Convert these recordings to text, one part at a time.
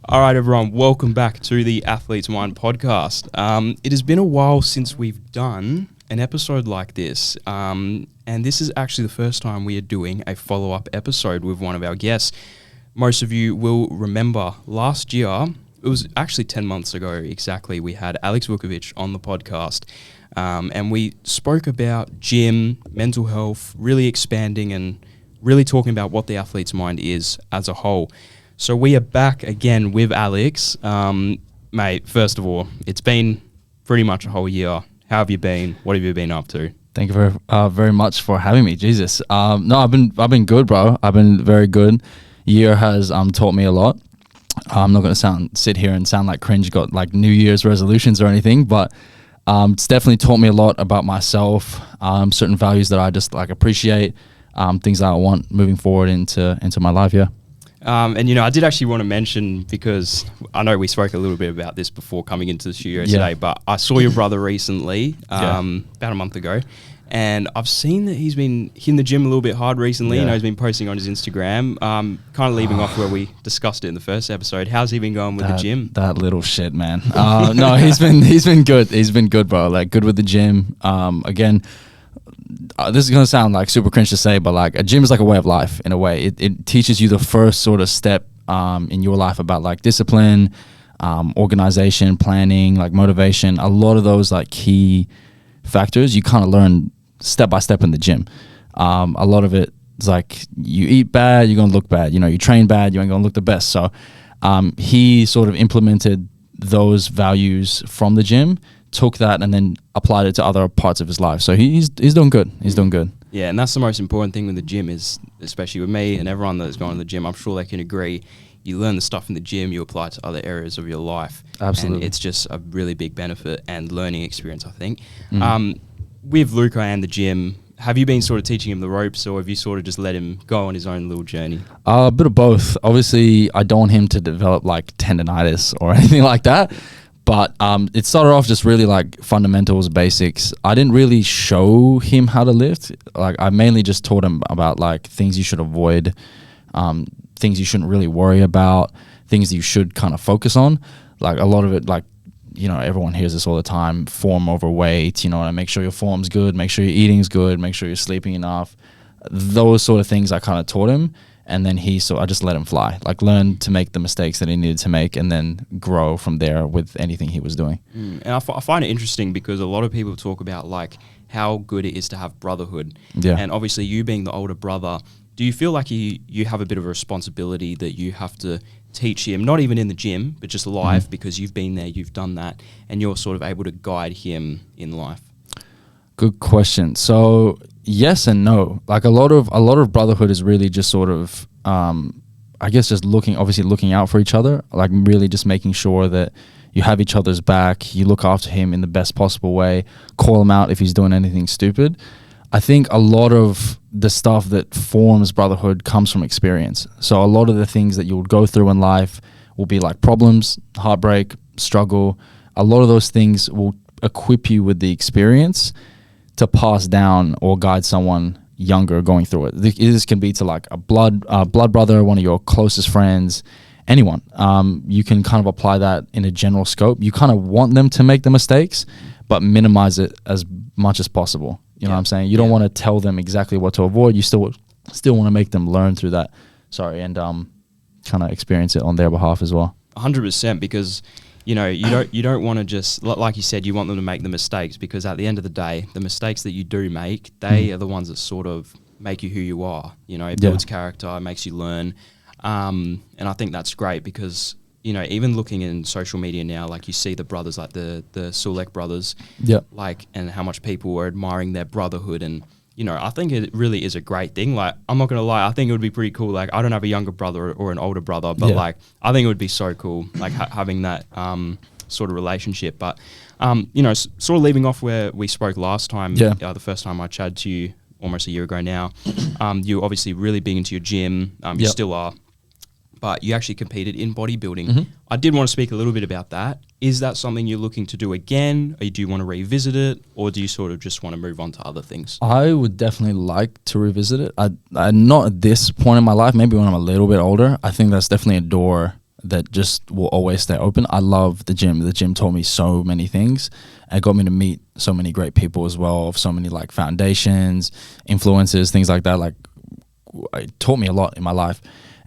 All right, everyone, welcome back to the Athlete's Mind podcast. It has been a while since we've done an episode like this, and this is actually the first time we are doing a follow-up episode with one of our guests. Most of you will remember last year, it was actually 10 months ago exactly, we had Alex Vukovic on the podcast, and we spoke about gym, mental health, really expanding and really talking about what the athlete's mind is as a whole. So we are back again with Alex. Mate, first of all, it's been pretty much a whole year. How have you been? What have you been up to? Thank you very much for having me. Jesus. No, I've been good, bro. I've been very good. Year has taught me a lot. I'm not going to sit here and sound like cringe, got like New Year's resolutions or anything, but it's definitely taught me a lot about myself, certain values that I just like appreciate, things that I want moving forward into my life, yeah. And, you know, I did actually want to mention, because I know we spoke a little bit about this before coming into the studio today, but I saw your brother recently, about a month ago, and I've seen that he's been hitting the gym a little bit hard recently. You know, he's been posting on his Instagram, kind of leaving off where we discussed it in the first episode. How's he been going with the gym? That little shit, man. No, he's been good. He's been good, bro. Like, good with the gym. Again, this is going to sound like super cringe to say, but like a gym is like a way of life in a way. It teaches you the first sort of step in your life about like discipline, organization, planning, like motivation. A lot of those like key factors you kind of learn step by step in the gym. A lot of it is like you eat bad, you're going to look bad. You know, you train bad, you ain't going to look the best. So he sort of implemented those values from the gym, took that and then applied it to other parts of his life. So he's doing good. He's doing good. Yeah, and that's the most important thing with the gym is, especially with me and everyone that's going to the gym, I'm sure they can agree, you learn the stuff in the gym, you apply it to other areas of your life. Absolutely. And it's just a really big benefit and learning experience, I think. With Luca and the gym, have you been sort of teaching him the ropes, or have you sort of just let him go on his own little journey? A bit of both. Obviously, I don't want him to develop like tendonitis or anything like that. But it started off just really like fundamentals, basics. I didn't really show him how to lift. Like I mainly just taught him about like things you should avoid, things you shouldn't really worry about, things that you should kind of focus on. Like a lot of it, like, you know, everyone hears this all the time, form over weight, you know, and make sure your form's good, make sure your eating's good, make sure you're sleeping enough. Those sort of things I kind of taught him. And then I just let him fly, like learn to make the mistakes that he needed to make and then grow from there with anything he was doing. And I find it interesting because a lot of people talk about like how good it is to have brotherhood. Yeah. And obviously you being the older brother, do you feel like you have a bit of a responsibility that you have to teach him, not even in the gym, but just life, because you've been there, you've done that, and you're sort of able to guide him in life? Good question. So yes and no. Like a lot of brotherhood is really just sort of, I guess just looking out for each other, like really just making sure that you have each other's back, you look after him in the best possible way, call him out if he's doing anything stupid. I think a lot of the stuff that forms brotherhood comes from experience. So a lot of the things that you'll go through in life will be like problems, heartbreak, struggle. A lot of those things will equip you with the experience to pass down or guide someone younger going through it. This can be to like a blood brother, one of your closest friends, anyone. You can kind of apply that in a general scope. You kind of want them to make the mistakes, but minimize it as much as possible. You know what I'm saying? You don't want to tell them exactly what to avoid. You still want to make them learn through that. And kind of experience it on their behalf as well. 100%, because you know, you don't want to just, like you said, you want them to make the mistakes, because at the end of the day, the mistakes that you do make, they are the ones that sort of make you who you are. You know, it builds character, it makes you learn. And I think that's great because, you know, even looking in social media now, like you see the brothers, like the Sulek brothers, like, and how much people are admiring their brotherhood. And, you know, I think it really is a great thing. Like, I'm not going to lie, I think it would be pretty cool. Like, I don't have a younger brother or an older brother, but like, I think it would be so cool, like having that sort of relationship. But, you know, sort of leaving off where we spoke last time, the first time I chatted to you almost a year ago now, you're obviously really big into your gym. You still are. But you actually competed in bodybuilding. I did want to speak a little bit about that. Is that something you're looking to do again? Or do you want to revisit it? Or do you sort of just want to move on to other things? I would definitely like to revisit it. I not at this point in my life, maybe when I'm a little bit older. I think that's definitely a door that just will always stay open. I love the gym. The gym taught me so many things. It got me to meet so many great people as well, of so many like foundations, influences, things like that. Like, it taught me a lot in my life.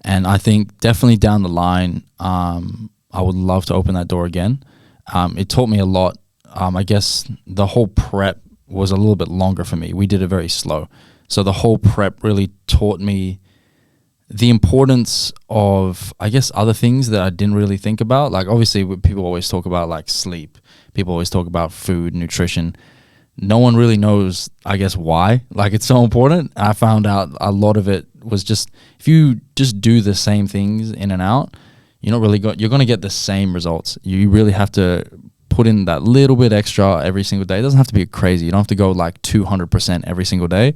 And I think definitely down the line, I would love to open that door again. It taught me a lot. I guess the whole prep was a little bit longer for me. We did it very slow. So the whole prep really taught me the importance of, I guess, other things that I didn't really think about. Like, obviously, people always talk about like sleep. People always talk about food, nutrition. No one really knows, I guess, why. Like, it's so important. I found out a lot of it was just, if you just do the same things in and out, you're going to get the same results. You really have to put in that little bit extra every single day. It doesn't have to be crazy. You don't have to go like 200% every single day,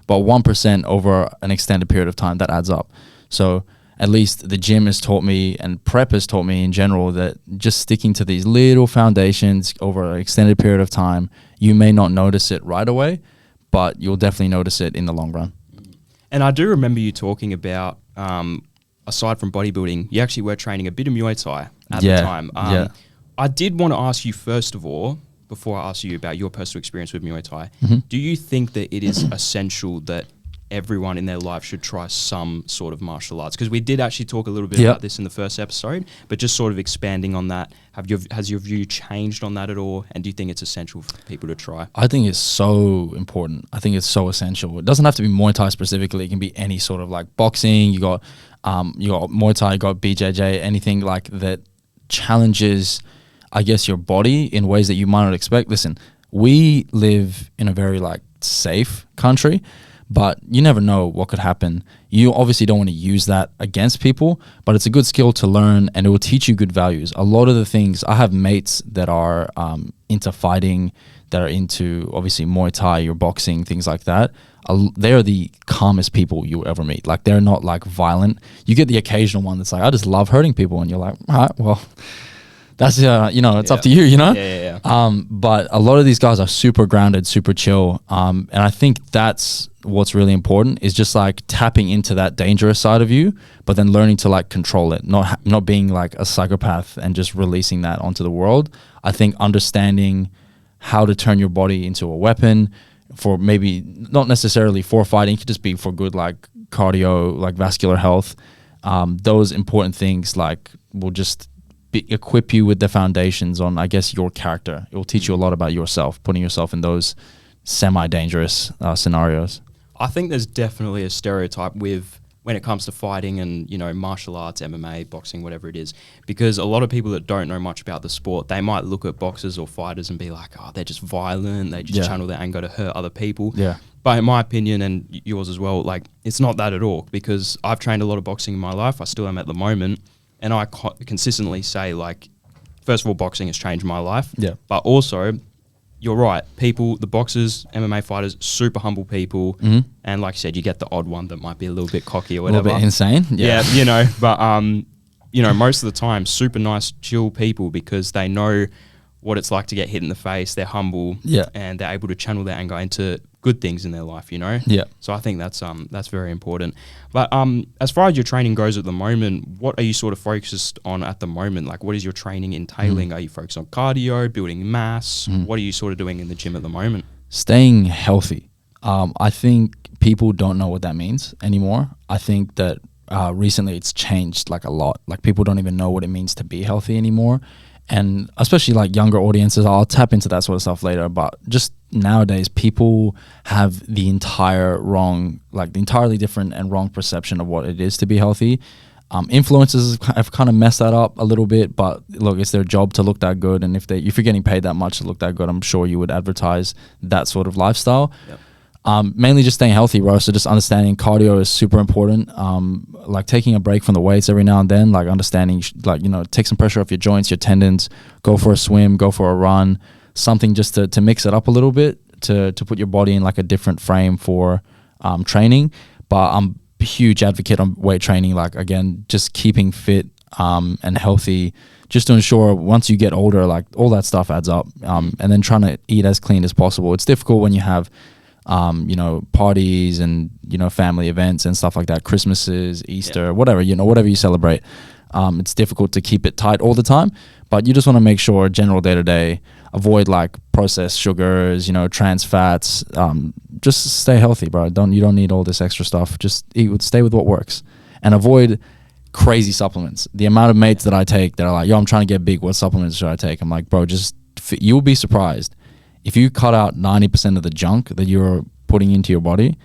but 1% over an extended period of time, that adds up. So at least the gym has taught me, and prep has taught me in general, that just sticking to these little foundations over an extended period of time, you may not notice it right away, but you'll definitely notice it in the long run. And I do remember you talking about, aside from bodybuilding, you actually were training a bit of Muay Thai at the time. I did want to ask you, first of all, before I ask you about your personal experience with Muay Thai, do you think that it is essential that everyone in their life should try some sort of martial arts? Because we did actually talk a little bit about this in the first episode, but just sort of expanding on that, has your view changed on that at all? And do you think it's essential for people to try? I think it's so important. I think it's so essential. It doesn't have to be Muay Thai specifically. It can be any sort of like boxing. You got Muay Thai, you got BJJ, anything like that challenges, I guess, your body in ways that you might not expect. Listen, we live in a very like safe country, but you never know what could happen. You obviously don't want to use that against people, but it's a good skill to learn, and it will teach you good values. A lot of the things, I have mates that are into fighting, that are into obviously Muay Thai or boxing, things like that. They're the calmest people you'll ever meet. Like, they're not like violent. You get the occasional one that's like, I just love hurting people, and you're like, all right, well, that's it's up to you, but a lot of these guys are super grounded, super chill, and I think that's what's really important, is just like tapping into that dangerous side of you, but then learning to like control it, not being like a psychopath and just releasing that onto the world. I think understanding how to turn your body into a weapon, for maybe not necessarily for fighting, it could just be for good like cardio, like vascular health. Those important things like will just equip you with the foundations on, I guess, your character. It will teach you a lot about yourself, putting yourself in those semi-dangerous scenarios. I think there's definitely a stereotype when it comes to fighting and, martial arts, MMA, boxing, whatever it is, because a lot of people that don't know much about the sport, they might look at boxers or fighters and be like, oh, they're just violent, they just channel their anger to hurt other people. Yeah. But in my opinion, and yours as well, like, it's not that at all, because I've trained a lot of boxing in my life. I still am at the moment. And I consistently say, like, first of all, boxing has changed my life. Yeah. But also, you're right. People, the boxers, MMA fighters, super humble people. Mm-hmm. And like you said, you get the odd one that might be a little bit cocky or whatever. A little bit insane. Yeah. But, most of the time, super nice, chill people, because they know what it's like to get hit in the face. They're humble. Yeah. And they're able to channel their anger into good things in their life, Yeah. So I think that's very important. But as far as your training goes at the moment, what are you sort of focused on at the moment? Like, what is your training entailing? Are you focused on cardio, building mass? What are you sort of doing in the gym at the moment? Staying healthy. I think people don't know what that means anymore. I think that recently it's changed like a lot. Like, people don't even know what it means to be healthy anymore. And especially like younger audiences, I'll tap into that sort of stuff later, but just nowadays people have the entirely different and wrong perception of what it is to be healthy. Influencers have kind of messed that up a little bit, but look, it's their job to look that good, and if you're getting paid that much to look that good, I'm sure you would advertise that sort of lifestyle. Yep. Mainly just staying healthy, bro. So just understanding cardio is super important. Like taking a break from the weights every now and then, like understanding, take some pressure off your joints, your tendons, go for a swim, go for a run, something just to mix it up a little bit, to put your body in like a different frame for training. But I'm a huge advocate on weight training. Like, again, just keeping fit and healthy, just to ensure once you get older, like all that stuff adds up. And then trying to eat as clean as possible. It's difficult when you have parties and, family events and stuff like that, Christmases, Easter, whatever you celebrate. It's difficult to keep it tight all the time, but you just want to make sure general day to day, avoid like processed sugars, trans fats. Just stay healthy, bro. You don't need all this extra stuff. Just stay with what works, and avoid crazy supplements. The amount of mates that I take that are like, yo, I'm trying to get big. What supplements should I take? I'm like, bro, you'll be surprised. If you cut out 90% of the junk that you're putting into your body,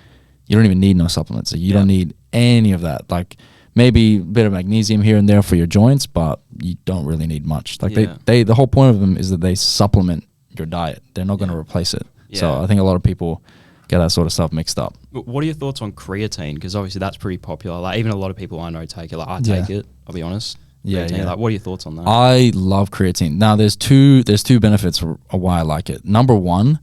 you don't even need no supplements. You don't need any of that. Like maybe a bit of magnesium here and there for your joints, but you don't really need much. Like the whole point of them is that they supplement your diet. They're not going to replace it. Yeah. So I think a lot of people get that sort of stuff mixed up. What are your thoughts on creatine? Because obviously that's pretty popular. Like even a lot of people I know take it. Like I take it, I'll be honest. Creatine. Like, what are your thoughts on that? I love creatine. Now there's two benefits for why I like it. Number one,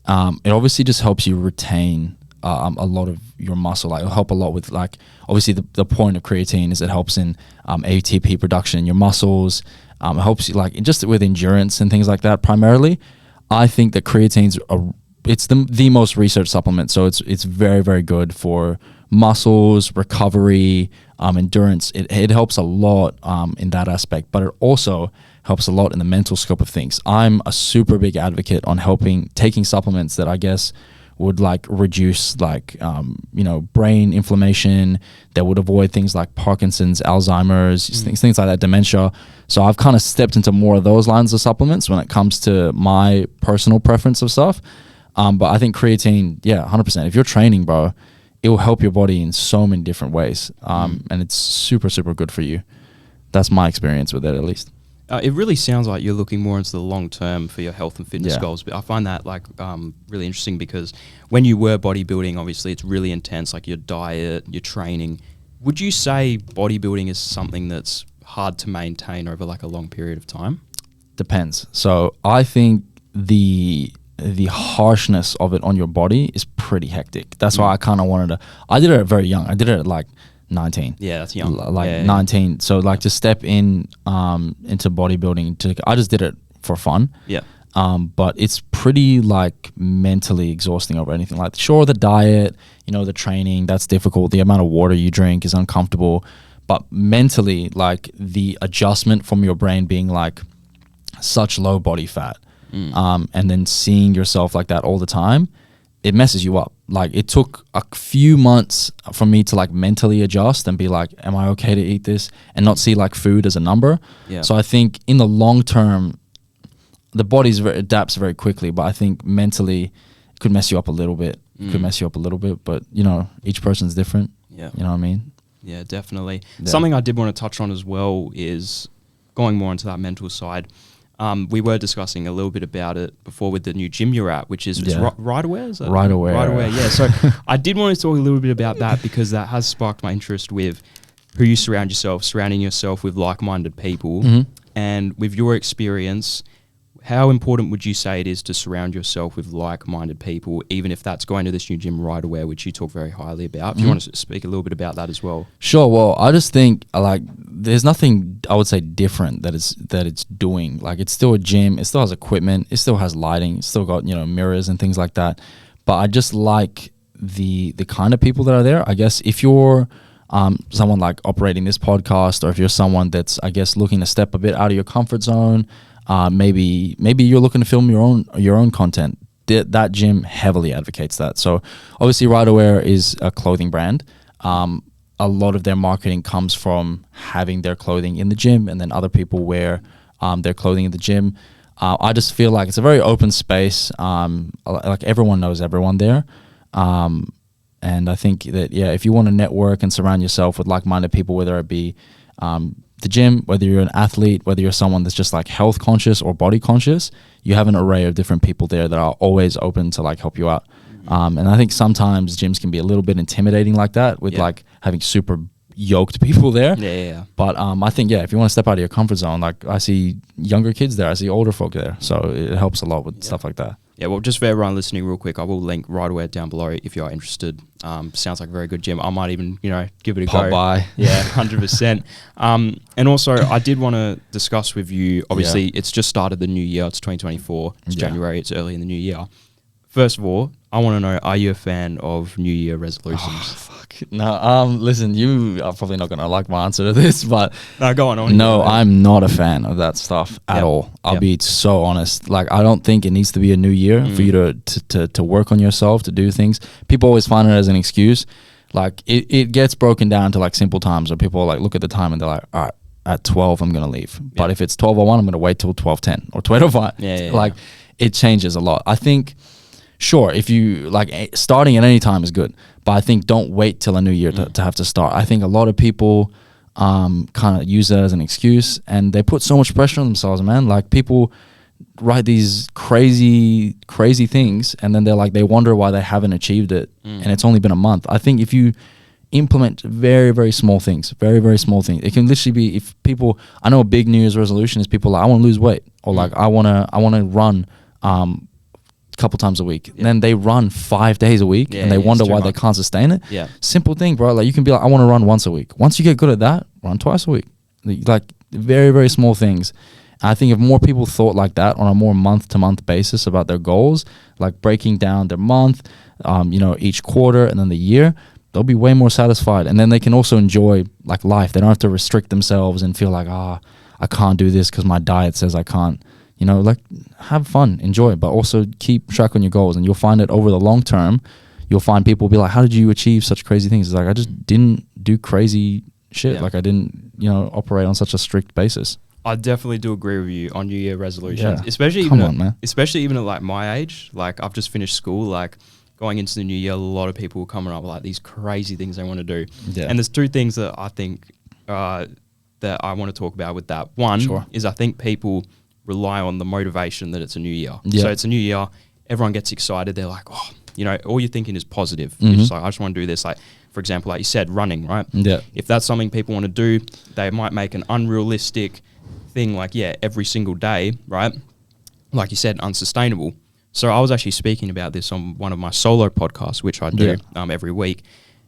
it obviously just helps you retain a lot of your muscle. Like it'll help a lot with like, obviously the point of creatine is it helps in ATP production in your muscles. It helps you like just with endurance and things like that primarily. I think that creatine's it's the most researched supplement, so it's very, very good for muscles, recovery, endurance. It helps a lot in that aspect, but it also helps a lot in the mental scope of things. I'm a super big advocate on taking supplements that I guess would like reduce like brain inflammation, that would avoid things like Parkinson's, Alzheimer's, things like that, dementia. So I've kind of stepped into more of those lines of supplements when it comes to my personal preference of stuff. But I think creatine, 100%. If you're training, bro, it will help your body in so many different ways. And it's super, super good for you. That's my experience with it, at least. It really sounds like you're looking more into the long term for your health and fitness goals. But I find that like really interesting because when you were bodybuilding, obviously it's really intense, like your diet, your training. Would you say bodybuilding is something that's hard to maintain over like a long period of time? Depends. So I think the harshness of it on your body is pretty hectic. That's why I kind of wanted to. I did it at very young. I did it at like 19. Yeah, that's young. 19. So like to step into bodybuilding, I just did it for fun. Yeah. But it's pretty like mentally exhausting over anything. Like sure, the diet, the training, that's difficult. The amount of water you drink is uncomfortable. But mentally, like the adjustment from your brain being like such low body fat, and then seeing yourself like that all the time, it messes you up. Like it took a few months for me to like mentally adjust and be like, am I okay to eat this? And not see like food as a number. Yeah. So I think in the long term, the body adapts very quickly, but I think mentally it could mess you up a little bit. But each person's different. Yeah. You know what I mean? Yeah, definitely. Yeah. Something I did want to touch on as well is going more into that mental side. We were discussing a little bit about it before with the new gym you're at, which is Right Aware? Right Aware. Right Aware, yeah. So I did want to talk a little bit about that because that has sparked my interest with who you surrounding yourself with like-minded people. Mm-hmm. And with your experience, how important would you say it is to surround yourself with like-minded people, even if that's going to this new gym Right Aware, which you talk very highly about? If you want to speak a little bit about that as well. Sure. Well, I just think like there's nothing I would say different that it's doing. Like it's still a gym. It still has equipment. It still has lighting. It's still got mirrors and things like that. But I just like the kind of people that are there. I guess if you're someone like operating this podcast, or if you're someone that's I guess looking to step a bit out of your comfort zone. Maybe you're looking to film your own content. That gym heavily advocates that. So obviously Right Aware is a clothing brand. A lot of their marketing comes from having their clothing in the gym, and then other people wear their clothing in the gym. I just feel like it's a very open space. Like everyone knows everyone there. And I think that, if you want to network and surround yourself with like-minded people, whether it be the gym, whether you're an athlete, whether you're someone that's just like health conscious or body conscious, you have an array of different people there that are always open to like help you out. And I think sometimes gyms can be a little bit intimidating like that with like having super yoked people there. Yeah. But I think, if you want to step out of your comfort zone, like I see younger kids there, I see older folk there. So it helps a lot with stuff like that. Yeah, well, just for everyone listening real quick, I will link Right Aware down below if you are interested. Sounds like a very good gym. I might even, give it a Pop go. by. Yeah, 100%. And also, I did want to discuss with you, obviously, it's just started the new year. It's 2024. It's January. It's early in the new year. First of all, I want to know, are you a fan of New Year resolutions? Fuck. Listen, you are probably not gonna like my answer to this, but No, go on. no, I'm not a fan of that stuff at all. I'll be so honest. Like, I don't think it needs to be a new year for you to work on yourself, to do things. People always find it as an excuse. Like, it gets broken down to like simple times where people like look at the time and they're like, all right, at 12 I'm gonna leave. But if it's 12:01, I'm gonna wait till 12:10 or 12:05. Like, it changes a lot. I think, sure, if you like, starting at any time is good, but I think don't wait till a new year to have to start. I think a lot of people kind of use that as an excuse, and they put so much pressure on themselves, man. Like, people write these crazy things, and then they're like, they wonder why they haven't achieved it, and it's only been a month. I think if you implement very, very small things, it can literally be, if people, I know a big New Year's resolution is people like, I want to lose weight, or like, I want to run couple times a week, and then they run 5 days a week, and they wonder why they can't sustain it. Simple thing, bro. Like, you can be like, I want to run once a week. Once you get good at that, run twice a week. Like, very, very small things. And I think if more people thought like that on a more month-to-month basis about their goals, like breaking down their month, each quarter, and then the year, they'll be way more satisfied. And then they can also enjoy like life. They don't have to restrict themselves and feel like, I can't do this because my diet says I can't. Like, have fun, enjoy, but also keep track on your goals, and you'll find it over the long term. You'll find people be like, how did you achieve such crazy things? It's like, I just didn't do crazy shit. Like, I didn't, operate on such a strict basis. I definitely do agree with you on New Year resolutions, especially even at like my age. Like, I've just finished school, like going into the new year, a lot of people are coming up with like these crazy things they want to do. And there's two things that I think that I want to talk about with that. One is, I think people rely on the motivation that it's a new year. So it's a new year, everyone gets excited. They're like, all you're thinking is positive. You're just like, I just want to do this. Like, for example, like you said, running, right? If that's something people want to do, they might make an unrealistic thing like, every single day, right? Like you said, unsustainable. So I was actually speaking about this on one of my solo podcasts, which I do every week.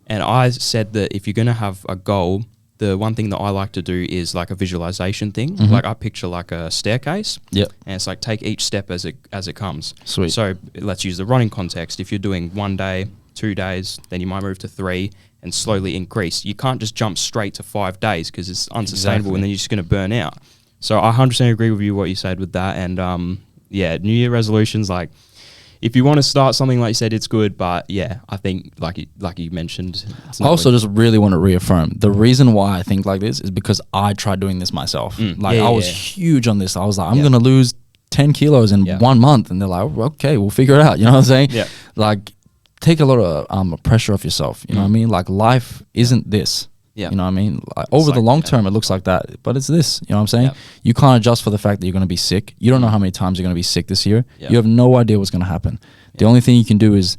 And I said that if you're going to have a goal, the one thing that I like to do is like a visualization thing. Like, I picture like a staircase. And it's like, take each step as it comes. Sweet. So let's use the running context. If you're doing 1 day, 2 days, then you might move to 3 and slowly increase. You can't just jump straight to 5 days because it's unsustainable and then you're just going to burn out. So I 100% agree with you what you said with that. And New Year resolutions, like, if you want to start something, like you said, it's good. But I think like you mentioned, I also just really want to reaffirm the reason why I think like this is because I tried doing this myself. I was huge on this. I was like, I'm going to lose 10 kilos in 1 month. And they're like, okay, we'll figure it out. You know what I'm saying? Like, take a lot of pressure off yourself. You know what I mean? Like, life isn't this. You know what I mean? Like, over the long term, it looks like that, but it's this. You know what I'm saying? You can't adjust for the fact that you're going to be sick. You don't know how many times you're going to be sick this year. You have no idea what's going to happen. The only thing you can do is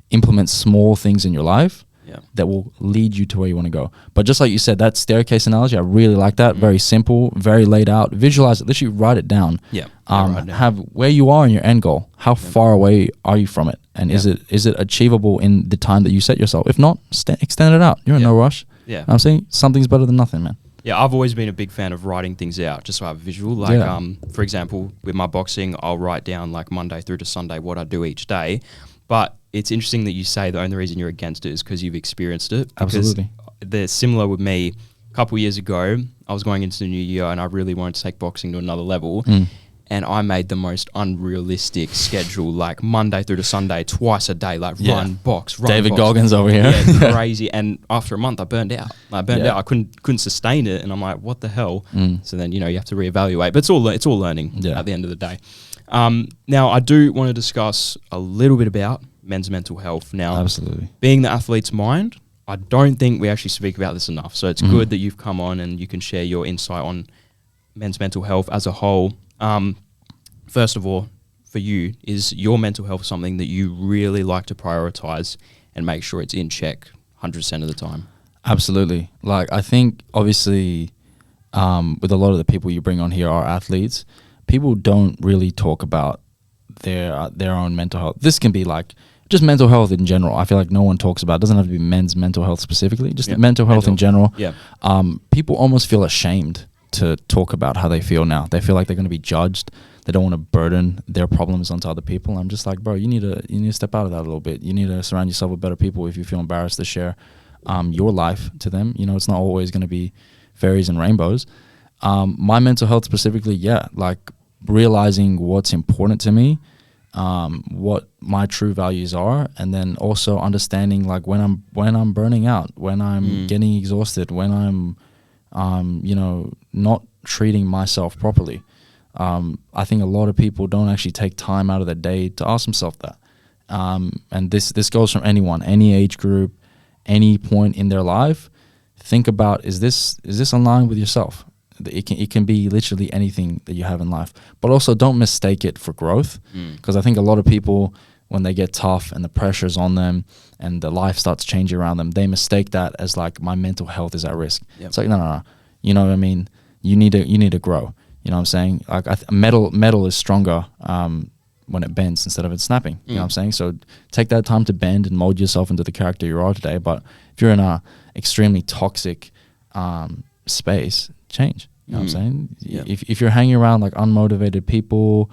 implement small things in your life that will lead you to where you want to go. But just like you said, that staircase analogy, I really like that. Very simple, very laid out. Visualize it. Literally write it down. Have where you are in your end goal. How far away are you from it? And is it achievable in the time that you set yourself? If not, extend it out. You're in no rush. I'm saying something's better than nothing, man. I've always been a big fan of writing things out just so I have a visual. Like, for example, with my boxing, I'll write down like Monday through to Sunday what I do each day. But it's interesting that you say the only reason you're against it is because you've experienced it. Absolutely. They're similar with me. A couple years ago, I was going into the new year and I really wanted to take boxing to another level. And I made the most unrealistic schedule, like Monday through to Sunday, twice a day, like run, box, run, David box. Goggins over here. Crazy. And after a month, I burned out. I I couldn't sustain it. And I'm like, what the hell? So then, you have to reevaluate. But it's all learning at the end of the day. Now, I do want to discuss a little bit about men's mental health. Now, absolutely, being the athlete's mind, I don't think we actually speak about this enough. So it's good that you've come on and you can share your insight on men's mental health as a whole. First of all, for you, is your mental health something that you really like to prioritize and make sure it's in check 100% of the time? Absolutely. Like, I think obviously with a lot of the people you bring on here are athletes. People don't really talk about their own mental health. This can be like just mental health in general. I feel like no one talks about it. It doesn't have to be men's mental health specifically, just mental health in general. People almost feel ashamed to talk about how they feel now. They feel like they're going to be judged. They don't want to burden their problems onto other people. I'm just like, bro, you need to step out of that a little bit. You need to surround yourself with better people if you feel embarrassed to share your life to them. You know, it's not always going to be fairies and rainbows. My mental health specifically, like realizing what's important to me, what my true values are, and then also understanding like when I'm burning out, when I'm getting exhausted, when I'm not treating myself properly. I think a lot of people don't actually take time out of their day to ask themselves that. And this goes from anyone, any age group, any point in their life. Think about, is this in line with yourself? It can be literally anything that you have in life, but also don't mistake it for growth, because I think a lot of people, when they get tough and the pressure's on them and the life starts changing around them, they mistake that as like, my mental health is at risk. Yep. It's like, no. You know what I mean? You need to grow. You know what I'm saying? Like metal is stronger when it bends instead of it snapping. You know what I'm saying? So take that time to bend and mold yourself into the character you are today. But if you're in a extremely toxic space, change. You know what I'm saying? Yeah. If you're hanging around like unmotivated people,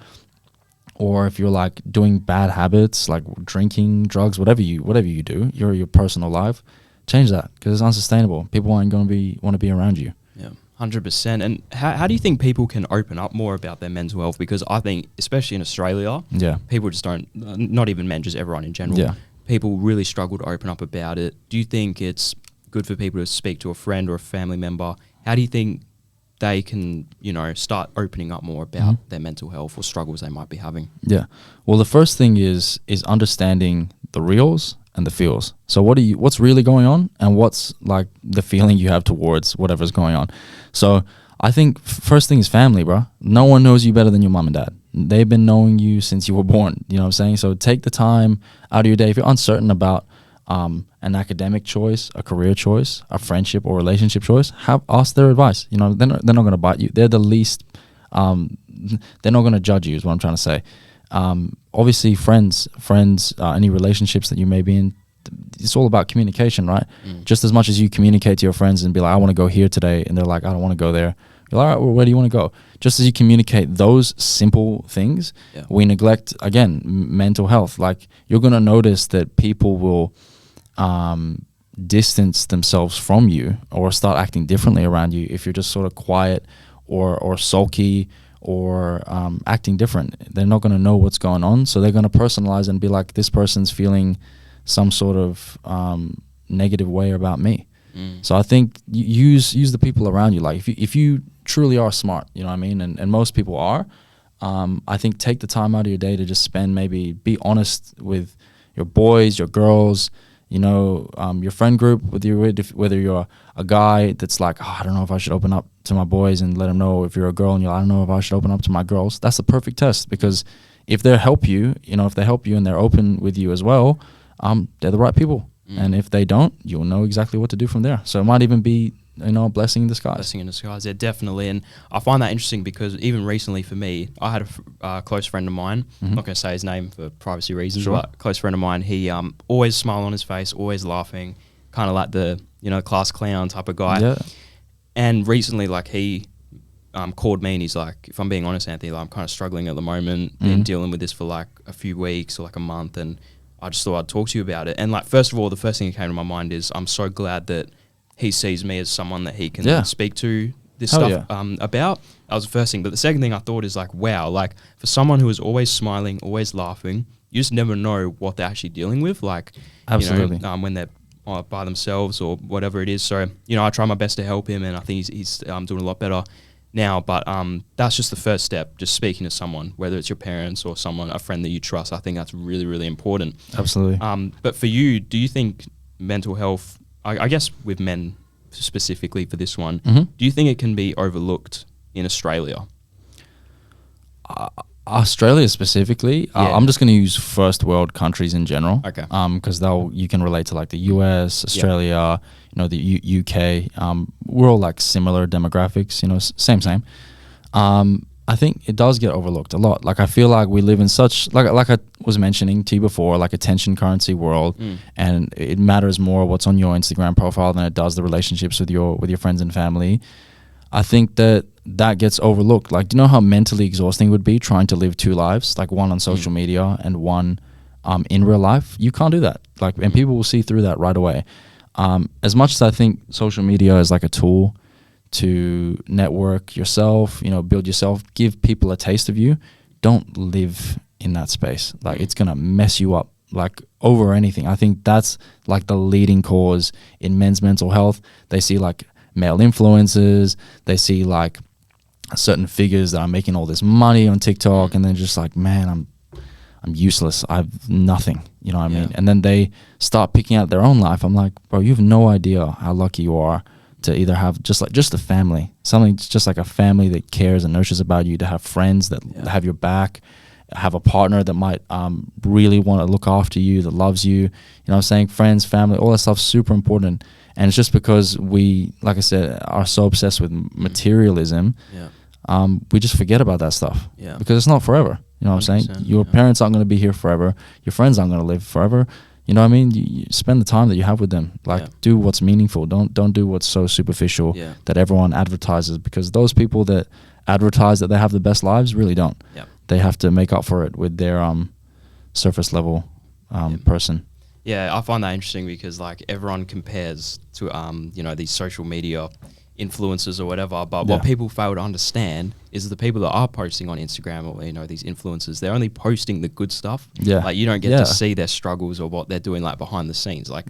or if you're like doing bad habits like drinking, drugs, whatever you do, your personal life, change that, because it's unsustainable. People aren't going to want to be around you. Yeah, 100%. And how do you think people can open up more about their mental health? Because I think, especially in Australia, people just don't, not even men, just everyone in general, people really struggle to open up about it. Do you think it's good for people to speak to a friend or a family member? How do you think they can, start opening up more about their mental health or struggles they might be having? Yeah. Well, the first thing is understanding the reals and the feels. So what's really going on, and what's like the feeling you have towards whatever's going on. So I think first thing is family, bro. No one knows you better than your mom and dad. They've been knowing you since you were born. You know what I'm saying? So take the time out of your day. If you're uncertain about an academic choice, a career choice, a friendship or relationship choice, ask their advice. They're not going to bite you. They're the least, they're not going to judge you, is what I'm trying to say. Obviously friends, any relationships that you may be in, it's all about communication, right? Just as much as you communicate to your friends and be like, I want to go here today, and they're like, I don't want to go there. You're like, all right, well, where do you want to go? Just as you communicate those simple things, we neglect, again, mental health. Like, you're going to notice that people will distance themselves from you or start acting differently around you if you're just sort of quiet or sulky or acting different. They're not going to know what's going on, so they're going to personalize and be like, this person's feeling some sort of negative way about me. So I think use the people around you. Like, if you truly are smart, you know what I mean, and most people are, I think take the time out of your day to just be honest with your boys, your girls, your friend group, whether you're a guy that's like, I don't know if I should open up to my boys, and let them know. If you're a girl and I don't know if I should open up to my girls, that's the perfect test, because if they help you, and they're open with you as well, they're the right people. And if they don't, you'll know exactly what to do from there. So it might even be, a blessing in disguise. Blessing in disguise, yeah, definitely. And I find that interesting because even recently for me, I had a close friend of mine, I'm not going to say his name for privacy reasons, but a close friend of mine, he always smile on his face, always laughing, kind of like the, class clown type of guy. Yeah. And recently, like, he called me and he's like, if I'm being honest, Anthony, like, I'm kind of struggling at the moment, been dealing with this for like a few weeks or like a month, and I just thought I'd talk to you about it. And like, first of all, the first thing that came to my mind is I'm so glad that he sees me as someone that he can speak to this stuff about. That was the first thing. But the second thing I thought is like, wow, like, for someone who is always smiling, always laughing, you just never know what they're actually dealing with. Like, absolutely, when they're by themselves or whatever it is. So, I try my best to help him, and I think he's doing a lot better now. But that's just the first step, just speaking to someone, whether it's your parents or a friend that you trust. I think that's really, really important. Absolutely. But for you, do you think mental health, I guess with men specifically for this one, do you think it can be overlooked in Australia? Australia specifically, I'm just going to use first world countries in general. Okay. Because you can relate to like the US, Australia, the UK. We're all like similar demographics, same. I think it does get overlooked a lot. Like, I feel like we live in such, like I was mentioning to you before, like attention currency world, and it matters more what's on your Instagram profile than it does the relationships with your friends and family. I think that gets overlooked. Like, do you know how mentally exhausting it would be trying to live two lives, like one on social media and one in real life? You can't do that. Like, and people will see through that right away. As much as I think social media is like a tool to network yourself, build yourself, give people a taste of you, don't live in that space. Like, it's gonna mess you up, like, over anything. I think that's like the leading cause in men's mental health. They see like male influencers, they see like certain figures that are making all this money on TikTok, and they're just like, man, I'm useless. I have nothing. You know what I mean? And then they start picking out their own life. I'm like, bro, you have no idea how lucky you are to either have just a family, something just like a family that cares and nurtures about you, to have friends that have your back, have a partner that might really want to look after you, that loves you. You know what I'm saying? Friends, family, all that stuff's super important. And it's just because we, like I said, are so obsessed with materialism, we just forget about that stuff. Because it's not forever. You know what I'm saying? Your parents aren't going to be here forever. Your friends aren't going to live forever. You know what I mean? You spend the time that you have with them. Like, do what's meaningful. Don't do what's so superficial that everyone advertises, because those people that advertise that they have the best lives really don't. They have to make up for it with their surface level person. Yeah, I find that interesting because like everyone compares to these social media influencers or whatever, but what people fail to understand is the people that are posting on Instagram or these influencers, they're only posting the good stuff. Like, you don't get to see their struggles or what they're doing like behind the scenes. Like,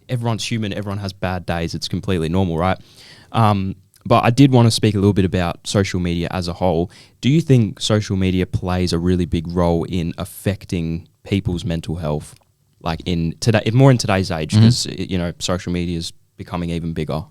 everyone's human, everyone has bad days, it's completely normal, right? But I did want to speak a little bit about social media as a whole. Do you think social media plays a really big role in affecting people's mental health, like in today's age, because social media is becoming even bigger?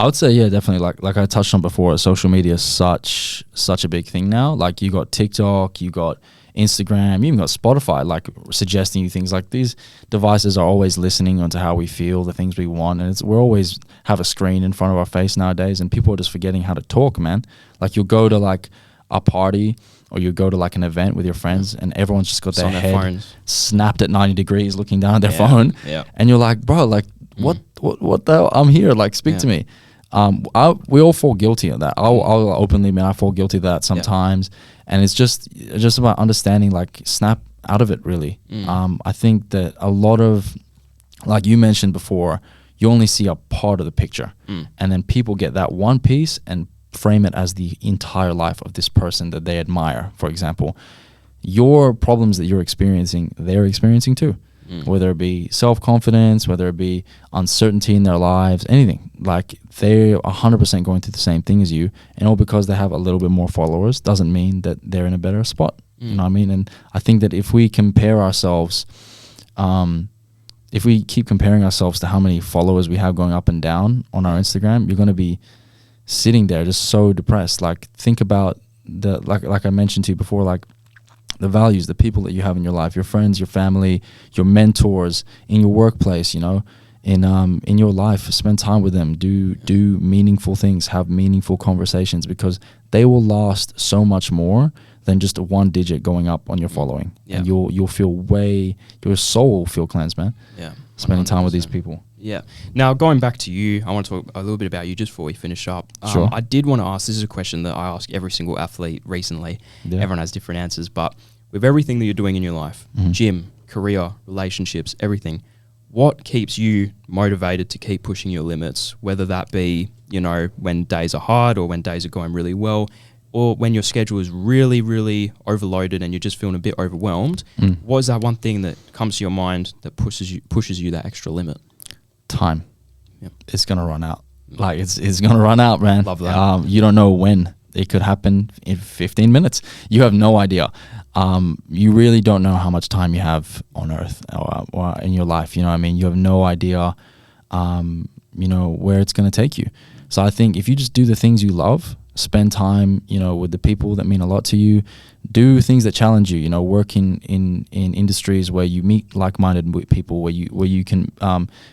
I would say, definitely. Like I touched on before, social media is such a big thing now. Like, you got TikTok, you got Instagram, you even got Spotify, like suggesting you things. Like, these devices are always listening onto how we feel, the things we want, and we're always have a screen in front of our face nowadays, and people are just forgetting how to talk, man. Like, you'll go to like a party or you go to like an event with your friends and everyone's just got their head phones snapped at 90 degrees looking down at their phone, and you're like, bro, like what the hell? I'm here, like, speak to me. We all fall guilty of that. I'll openly admit I fall guilty of that sometimes, and it's just about understanding, like, snap out of it, really. I think that a lot of, like you mentioned before, you only see a part of the picture, and then people get that one piece and frame it as the entire life of this person that they admire. For example, your problems that you're experiencing, they're experiencing too. Whether it be self-confidence, whether it be uncertainty in their lives, anything. Like, they're 100% going through the same thing as you, and all because they have a little bit more followers doesn't mean that they're in a better spot. You know what I mean? And I think that if we compare ourselves, if we keep comparing ourselves to how many followers we have going up and down on our Instagram, you're going to be sitting there just so depressed. Like, think about like I mentioned to you before, like, the values, the people that you have in your life, your friends, your family, your mentors, in your workplace, in your life. Spend time with them. Do meaningful things. Have meaningful conversations, because they will last so much more than just a one digit going up on your following. And you'll feel your soul will feel cleansed, man. Spending time with these people. Now, going back to you, I want to talk a little bit about you just before we finish up. Sure. I did want to ask, this is a question that I ask every single athlete recently. Everyone has different answers, but with everything that you're doing in your life, gym, career, relationships, everything, what keeps you motivated to keep pushing your limits, whether that be, when days are hard or when days are going really well, or when your schedule is really, really overloaded and you're just feeling a bit overwhelmed? What is that one thing that comes to your mind that pushes you that extra limit? Time. It's gonna run out. Like, it's gonna run out, man. Love that. You don't know when. It could happen in 15 minutes. You have no idea. You really don't know how much time you have on earth or in your life. You know what I mean? You have no idea, where it's going to take you. So I think if you just do the things you love, spend time, with the people that mean a lot to you, do things that challenge you, work in industries where you meet like-minded people, where you can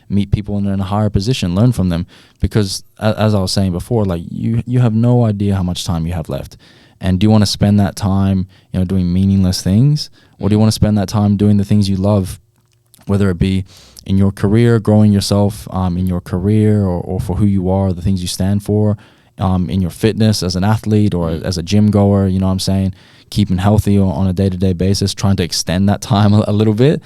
meet people in a higher position, learn from them. Because as I was saying before, like, you have no idea how much time you have left. And do you want to spend that time, doing meaningless things, or do you want to spend that time doing the things you love, whether it be in your career, growing yourself in your career, or for who you are, the things you stand for, in your fitness as an athlete or as a gym goer, you know what I'm saying? Keeping healthy on a day-to-day basis, trying to extend that time a little bit.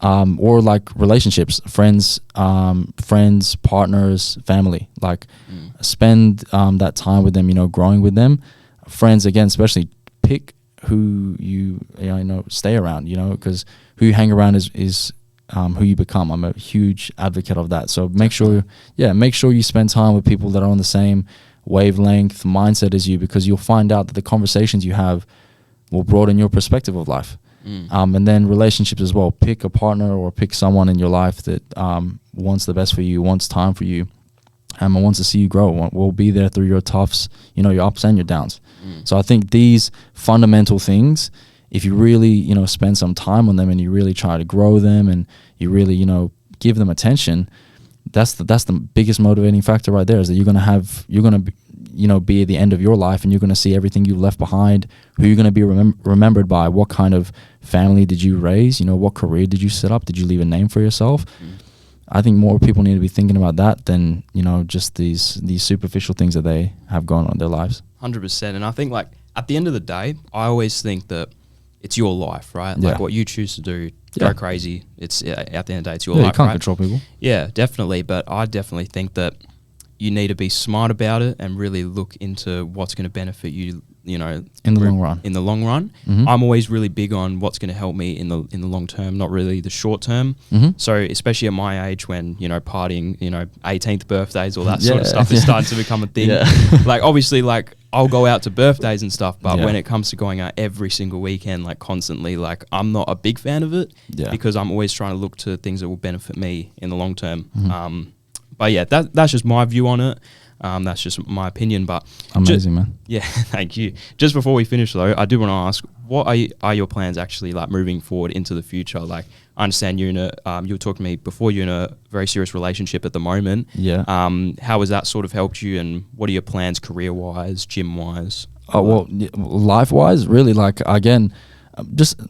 or like relationships, friends, partners, family. Like spend that time with them, growing with them. Friends, again, especially pick who you stay around, because who you hang around is who you become. I'm a huge advocate of that. So make sure you spend time with people that are on the same wavelength mindset as you, because you'll find out that the conversations you have will broaden your perspective of life. And then relationships as well. Pick a partner or pick someone in your life that wants the best for you, wants time for you, and wants to see you grow. Will be there through your toughs, your ups and your downs. So I think these fundamental things, if you really, spend some time on them and you really try to grow them and you really, give them attention, that's the biggest motivating factor right there, is that you're going to be at the end of your life and you're going to see everything you left behind, who you're going to be remembered by, what kind of family did you raise, what career did you set up, did you leave a name for yourself? I think more people need to be thinking about that than, just these superficial things that they have going on in their lives. 100%. And I think, like, at the end of the day, I always think that it's your life, right? Like, what you choose to do, go crazy. It's at the end of the day, it's your life, you can't right? control people. Yeah, definitely. But I definitely think that you need to be smart about it and really look into what's going to benefit you, in the long run. In the long run, I'm always really big on what's going to help me in the long term, not really the short term. So especially at my age, when partying, 18th birthdays, all that sort of stuff is starting to become a thing. Like, obviously, like, I'll go out to birthdays and stuff, but when it comes to going out every single weekend, like constantly, like, I'm not a big fan of it because I'm always trying to look to things that will benefit me in the long term. But yeah, that's just my view on it. That's just my opinion. But amazing, man. Yeah, thank you. Just before we finish, though, I do want to ask, what are your plans actually, like, moving forward into the future? Like, I understand you were talking to me before, you're in a very serious relationship at the moment. Yeah. How has that sort of helped you, and what are your plans career-wise, gym-wise? Oh, well, life-wise, really, like, again, just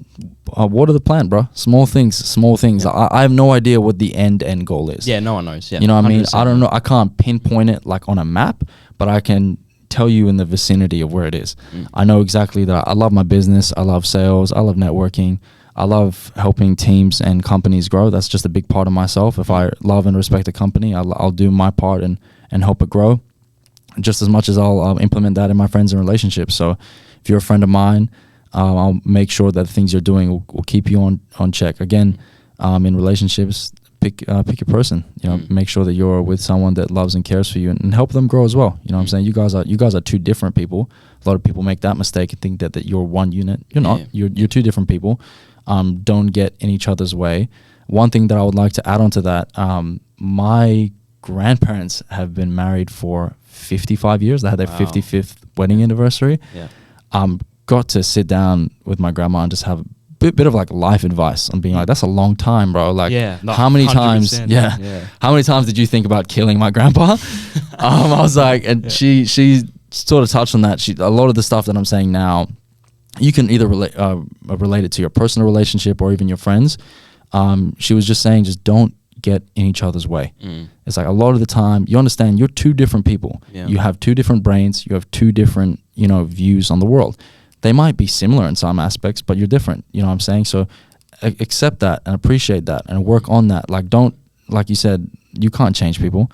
what are the plan, bro? Small things. Yeah. I have no idea what the end goal is. Yeah, no one knows. Yeah, you know what I mean? I don't know. I can't pinpoint it like on a map, but I can tell you in the vicinity of where it is. I know exactly that I love my business. I love sales. I love networking. I love helping teams and companies grow. That's just a big part of myself. If I love and respect a company, I'll do my part and help it grow just as much as I'll implement that in my friends and relationships. So if you're a friend of mine, I'll make sure that the things you're doing will keep you on check. Again, in relationships, pick your person. Make sure that you're with someone that loves and cares for you, and help them grow as well. You know what I'm saying? You guys are two different people. A lot of people make that mistake and think that you're one unit. You're not. You're two different people. Don't get in each other's way. One thing that I would like to add on to that, my grandparents have been married for 55 years. They had their 55th wedding anniversary. Got to sit down with my grandma and just have a bit of like life advice on being like, that's a long time, bro. Like, how many times? How many times did you think about killing my grandpa? I was like, and she sort of touched on that. A lot of the stuff that I'm saying now, you can either relate it to your personal relationship or even your friends. She was just saying, just don't get in each other's way. It's like, a lot of the time, you understand, you're two different people. You have two different brains. You have two different, views on the world. They might be similar in some aspects, but you're different. You know what I'm saying? So accept that and appreciate that and work on that. Like, like you said, you can't change people.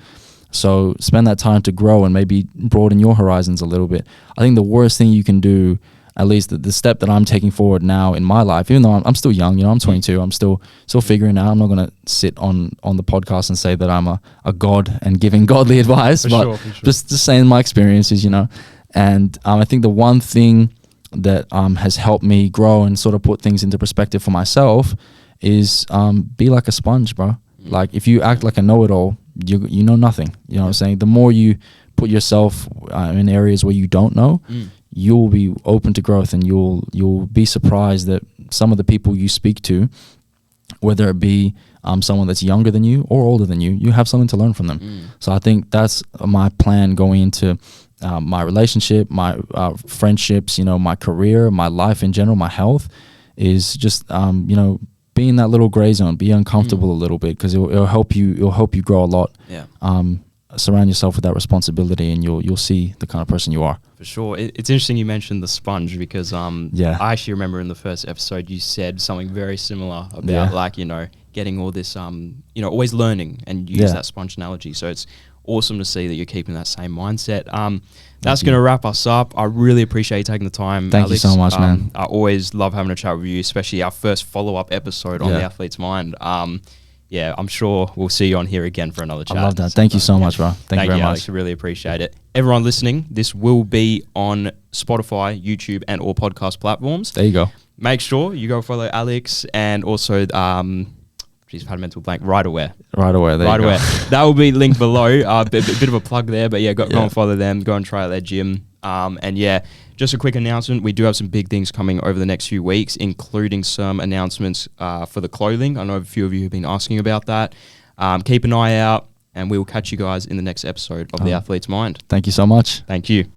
So spend that time to grow and maybe broaden your horizons a little bit. I think the worst thing you can do, at least the step that I'm taking forward now in my life, even though I'm still young, I'm 22, I'm still figuring out. I'm not going to sit on the podcast and say that I'm a god and giving godly advice, but just saying my experiences, And I think the one thing that has helped me grow and sort of put things into perspective for myself is be like a sponge, bro. Like, if you act like a know-it-all, you know nothing. You know what I'm saying? The more you put yourself in areas where you don't know, you'll be open to growth, and you'll be surprised that some of the people you speak to, whether it be someone that's younger than you or older than you have something to learn from them. So I think that's my plan going into my relationship, my friendships, my career, my life in general, my health, is just be in that little gray zone, be uncomfortable a little bit, because it'll help you grow a lot. Surround yourself with that responsibility, and you'll see the kind of person you are. For sure. It's interesting you mentioned the sponge, because I actually remember in the first episode you said something very similar about like, getting all this, always learning, and use that sponge analogy. So it's awesome to see that you're keeping that same mindset. That's going to wrap us up. I really appreciate you taking the time, Thank Alex. you so much, man. I always love having a chat with you, especially our first follow-up episode on The Athlete's Mind. I'm sure we'll see you on here again for another chat. I love that. Thank you so much, bro. Thank you very much. Alex. I really appreciate it. Everyone listening, this will be on Spotify, YouTube, and all podcast platforms. There you go. Make sure you go follow Alex, and also, I've had a mental blank, Right Aware. Right Aware. That will be linked below. Bit of a plug there, but go and follow them. Go and try out their gym. Just a quick announcement. We do have some big things coming over the next few weeks, including some announcements for the clothing. I know a few of you have been asking about that. Keep an eye out, and we will catch you guys in the next episode of The Athlete's Mind. Thank you so much. Thank you.